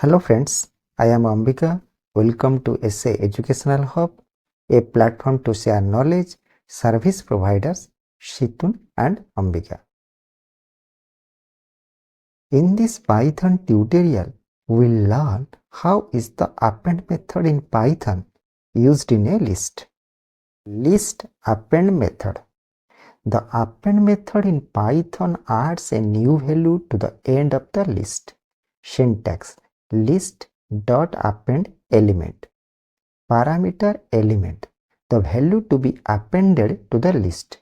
Hello friends, I am Ambika. Welcome to SA Educational Hub, a platform to share knowledge, service providers, Shitun and Ambika. In this Python tutorial, we will learn how is the append method in Python used in a list. List append method. The append method in Python adds a new value to the end of the list. Syntax: list dot append element. Parameter element, the value to be appended to the list.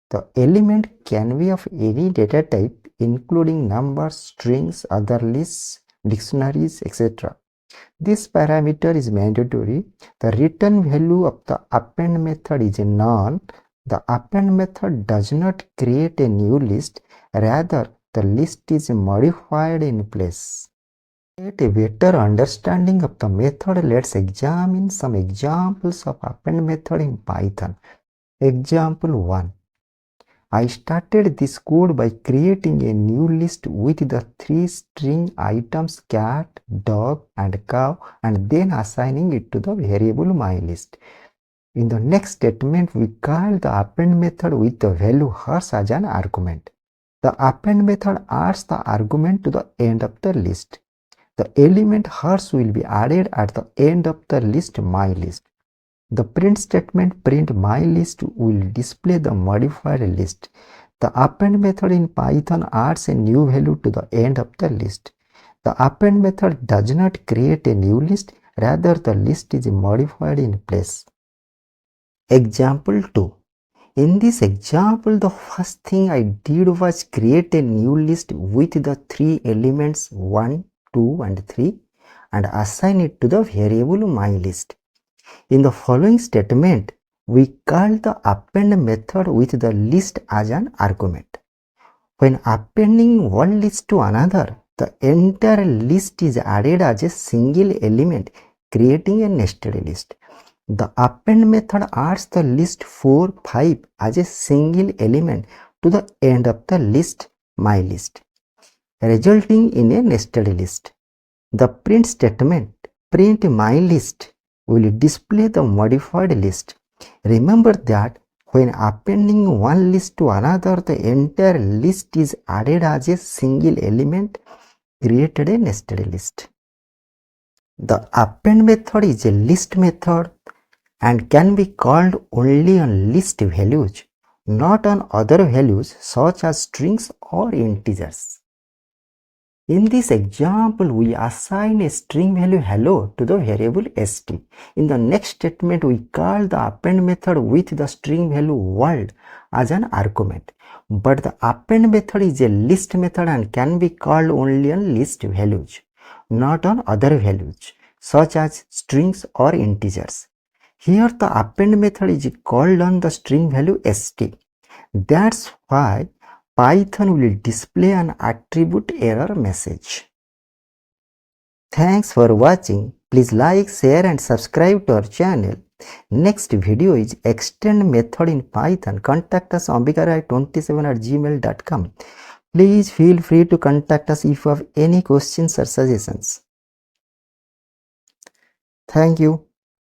The element can be of any data type including numbers, strings, other lists, dictionaries, etc. This parameter is mandatory. The return value of the append method is none. The append method does not create a new list, rather the list is modified in place. To get a better understanding of the method, let's examine some examples of append method in Python. Example 1. I started this code by creating a new list with the 3 string items cat, dog and cow and then assigning it to the variable mylist. In the next statement, we call the append method with the value hers as an argument. The append method adds the argument to the end of the list. The element hers will be added at the end of the list mylist. The print statement print mylist will display the modified list. The append method in Python adds a new value to the end of the list. The append method does not create a new list, rather the list is modified in place. Example 2. In this example, the first thing I did was create a new list with the 3 elements 1, 2 and 3 and assign it to the variable mylist. In the following statement, we call the append method with the list as an argument. When appending one list to another, the entire list is added as a single element, creating a nested list. The append method adds the list 4, 5 as a single element to the end of the list mylist, resulting in a nested list. The print statement print mylist will display the modified list. Remember that when appending one list to another, the entire list is added as a single element, created a nested list. The append method is a list method and can be called only on list values, not on other values such as strings or integers. In this example, we assign a string value hello to the variable st. In the next statement, we call the append method with the string value world as an argument. But the append method is a list method and can be called only on list values, not on other values such as strings or integers. Here the append method is called on the string value st. That's why Python will display an attribute error message. Thanks for watching. Please like, share and subscribe to our channel. Next video is extend method in Python. Contact us ambikarai27@gmail.com. Please feel free to contact us if you have any questions or suggestions. Thank you.